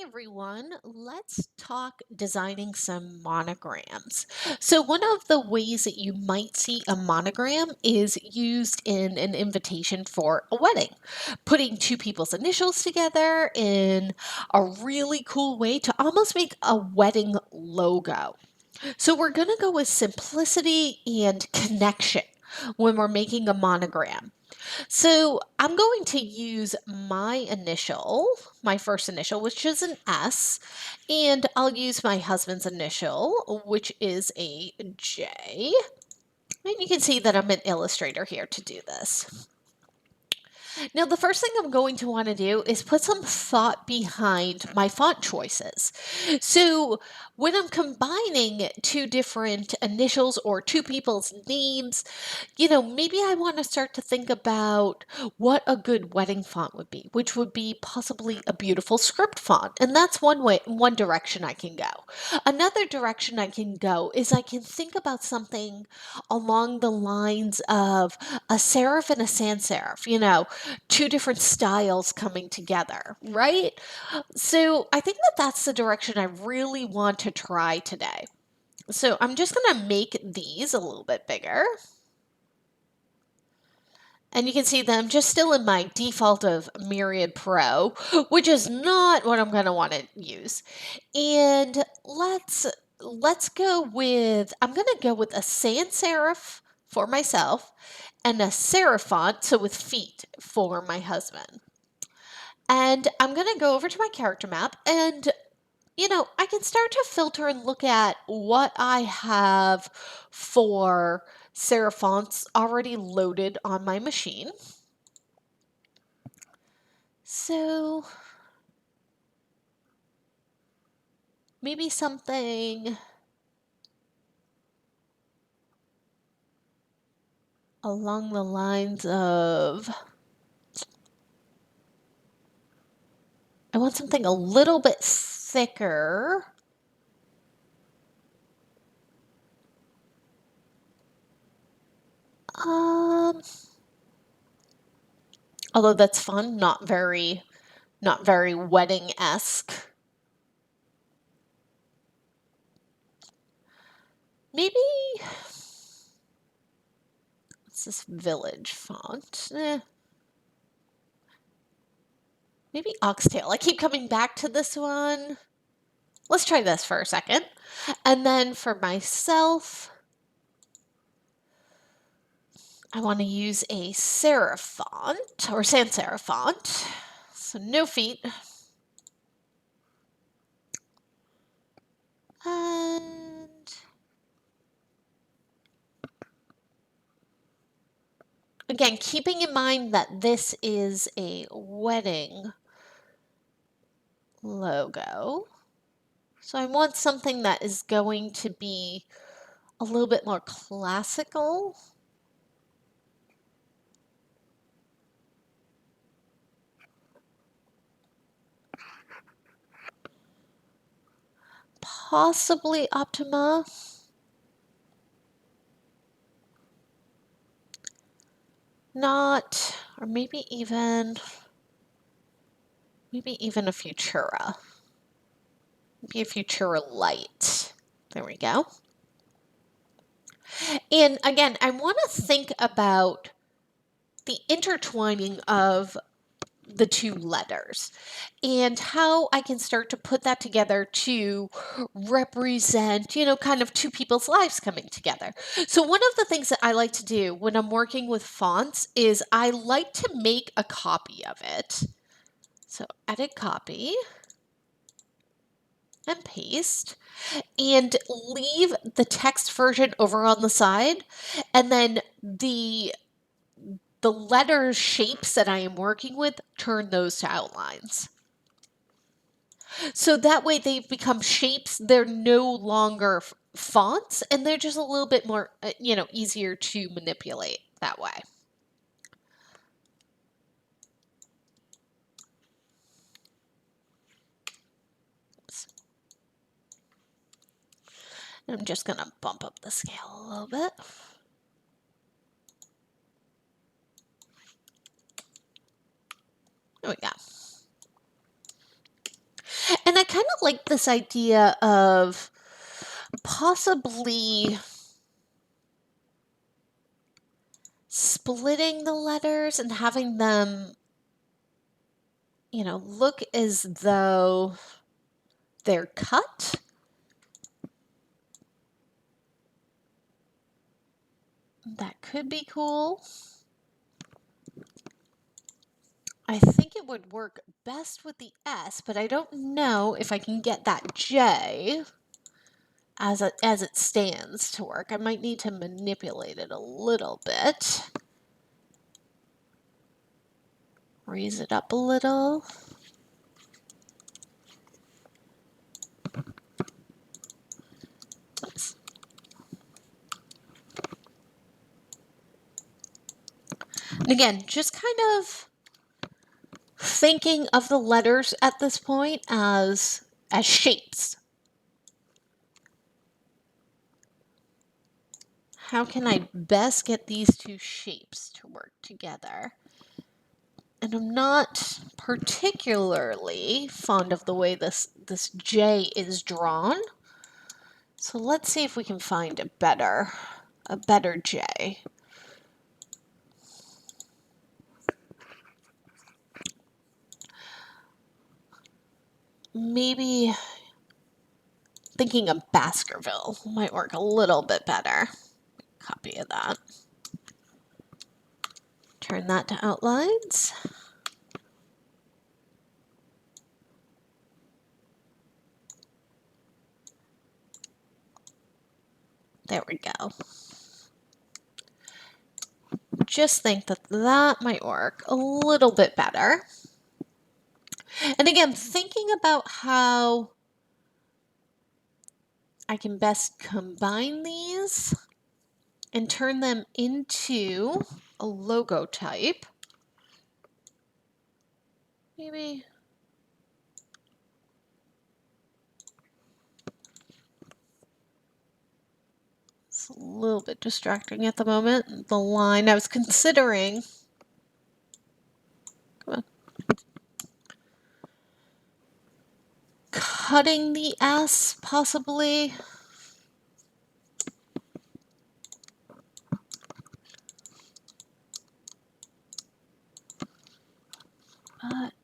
Hey everyone, let's talk designing some monograms. So, one of the ways that you might see a monogram is used in an invitation for a wedding, putting two people's initials together in a really cool way to almost make a wedding logo. So, we're going to go with simplicity and connection when we're making a monogram. So I'm going to use my initial, my first initial, which is an S, and I'll use my husband's initial, which is a J. And you can see that I'm an illustrator here to do this. Now, the first thing I'm going to want to do is put some thought behind my font choices. So, when I'm combining two different initials or two people's names, maybe I want to start to think about what a good wedding font would be, which would be possibly a beautiful script font. And that's one direction I can go. Another direction I can go is I can think about something along the lines of a serif and a sans serif, two different styles coming together, right? So I think that that's the direction I really want to try today. So I'm just going to make these a little bit bigger. And you can see that I'm just still in my default of Myriad Pro, which is not what I'm going to want to use. And let's go with, I'm going to go with a sans serif for myself and a serif font, so with feet, for my husband. And I'm going to go over to my character map and I can start to filter and look at what I have for serif fonts already loaded on my machine. So maybe something along the lines of, I want something a little bit thicker. Um, Although that's fun, not very wedding-esque. Maybe what's this village font? Maybe oxtail. I keep coming back to this one. Let's try this for a second. And then for myself, I want to use a serif font or sans serif font. So no feet. And again, keeping in mind that this is a wedding logo. So I want something that is going to be a little bit more classical. Possibly Optima. Not, or maybe even a Futura. Maybe a Futura Light. There we go. And again, I want to think about the intertwining of the two letters and how I can start to put that together to represent, kind of two people's lives coming together. So, one of the things that I like to do when I'm working with fonts is I like to make a copy of it. So, edit copy and paste and leave the text version over on the side, and then the letter shapes that I am working with, turn those to outlines. So that way they become shapes. They're no longer fonts, and they're just a little bit more, easier to manipulate that way. Oops. I'm just going to bump up the scale a little bit. There we go. And I kind of like this idea of possibly splitting the letters and having them, look as though they're cut. That could be cool. I think it would work best with the S, but I don't know if I can get that J as it stands to work. I might need to manipulate it a little bit. Raise it up a little. Oops. And again, just kind of thinking of the letters at this point as shapes. How can I best get these two shapes to work together? And I'm not particularly fond of the way this J is drawn. So let's see if we can find a better J. Maybe thinking of Baskerville might work a little bit better. Copy of that. Turn that to outlines. There we go. Just think that that might work a little bit better. And again, thinking about how I can best combine these and turn them into a logo type. Maybe it's a little bit distracting at the moment. The line I was considering. Come on. Cutting the S, possibly.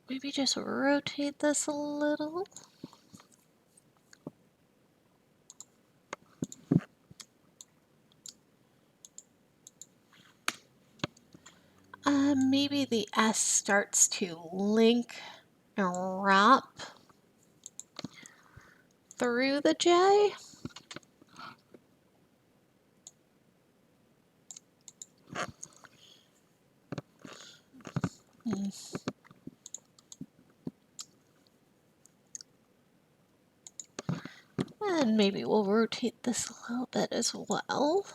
Maybe just rotate this a little. Maybe the S starts to link and wrap through the J. And maybe we'll rotate this a little bit as well.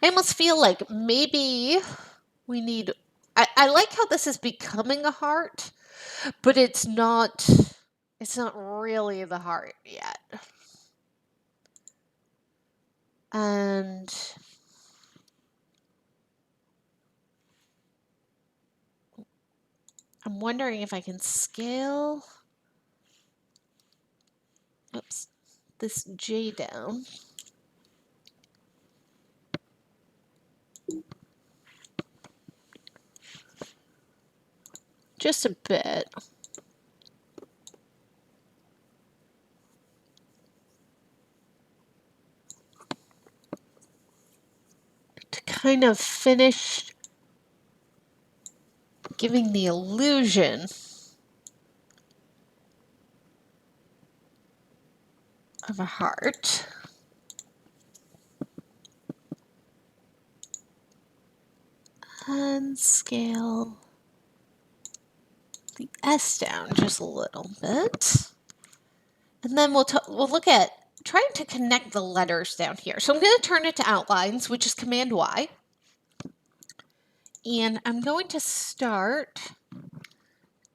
I almost feel like maybe we need, I like how this is becoming a heart, but it's not really the heart yet. And I'm wondering if I can scale, oops, this J down. Just a bit. To kind of finish giving the illusion of a heart. And scale the S down just a little bit. And then we'll look at trying to connect the letters down here. So I'm going to turn it to outlines, which is Command Y. And I'm going to start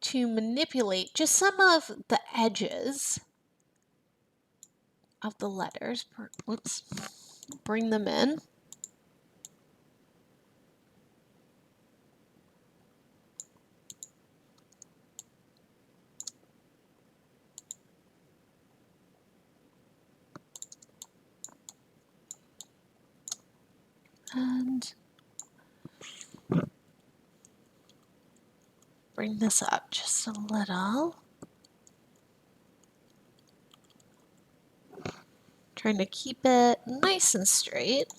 to manipulate just some of the edges of the letters. Whoops. Bring them in. And bring this up just a little. Trying to keep it nice and straight.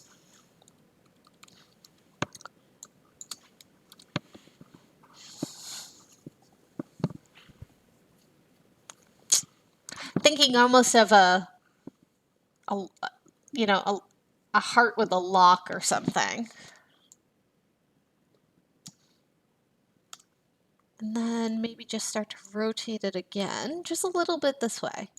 Thinking almost of a you know, a heart with a lock or something. And then maybe just start to rotate it again, just a little bit this way.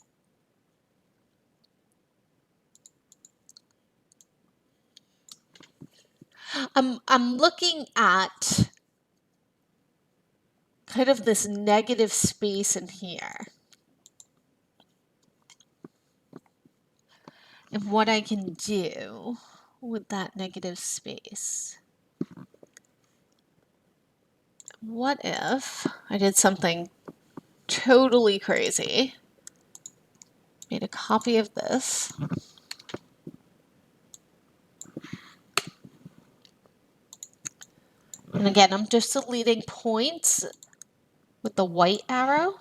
I'm looking at kind of this negative space in here. And what I can do with that negative space. What if I did something totally crazy? Made a copy of this. And again, I'm just deleting points with the white arrow.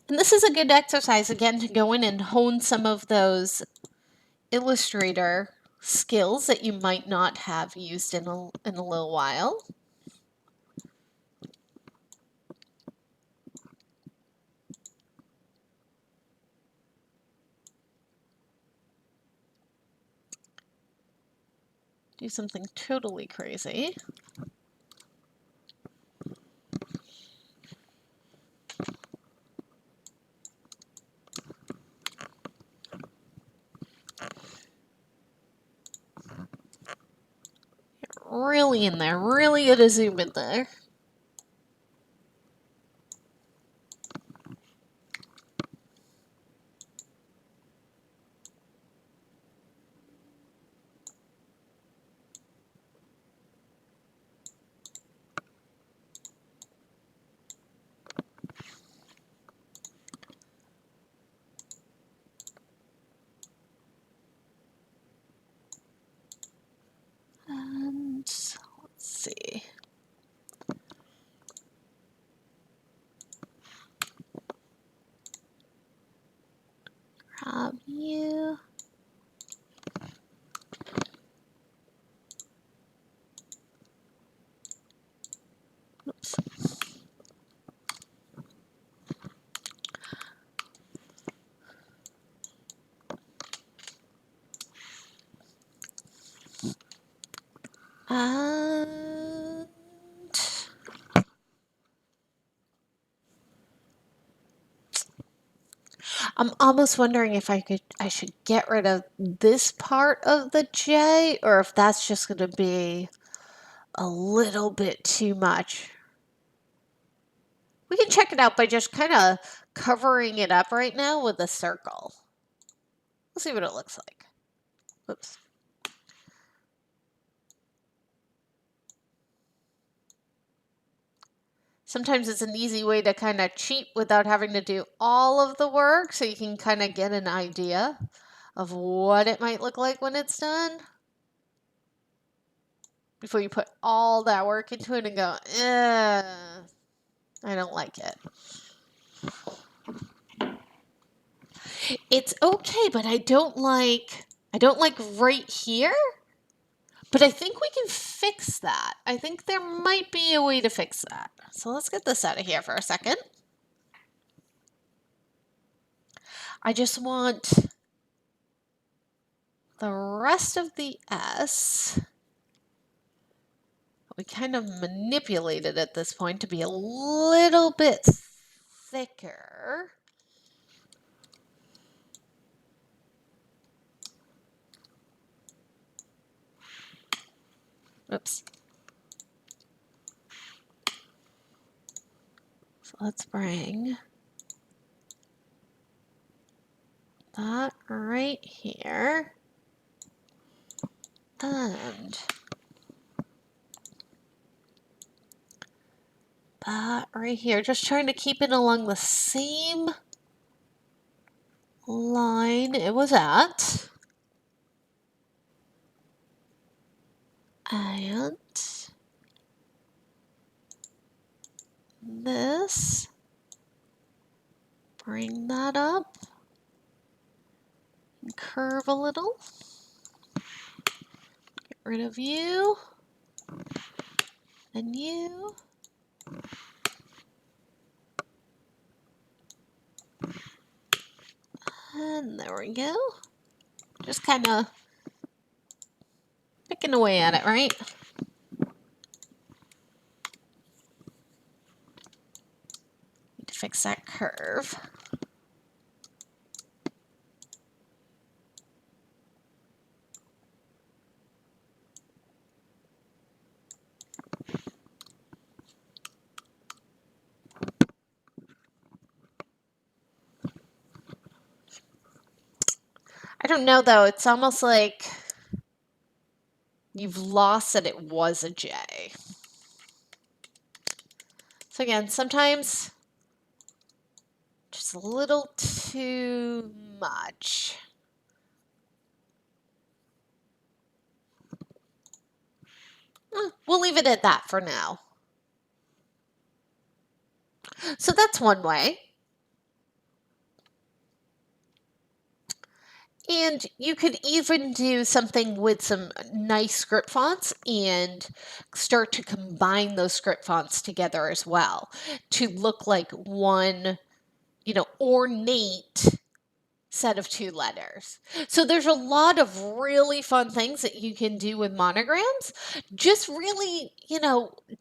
And this is a good exercise, again, to go in and hone some of those Illustrator skills that you might not have used in a little while. Do something totally crazy. Really in there, really gonna zoom in there. And let's see. Grab you. Oops. And I'm almost wondering if I should get rid of this part of the J, or if that's just going to be a little bit too much. We can check it out by just kind of covering it up right now with a circle. We'll see what it looks like. Whoops. Sometimes it's an easy way to kind of cheat without having to do all of the work, so you can kind of get an idea of what it might look like when it's done before you put all that work into it and go, I don't like it. It's okay, but I don't like right here. But I think we can fix that. I think there might be a way to fix that. So let's get this out of here for a second. I just want the rest of the S. We kind of manipulated at this point to be a little bit thicker. Oops. let's bring that right here. And that right here. Just trying to keep it along the same line it was at. And this, bring that up, and curve a little, get rid of you, and you, and there we go. Just kind of picking away at it, right? Need to fix that curve. I don't know though, it's almost like you've lost that it was a J. So again, sometimes just a little too much. We'll leave it at that for now. So that's one way. And you could even do something with some nice script fonts and start to combine those script fonts together as well to look like one, ornate set of two letters. So there's a lot of really fun things that you can do with monograms. Just really,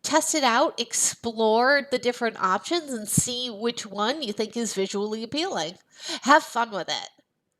test it out, explore the different options and see which one you think is visually appealing. Have fun with it.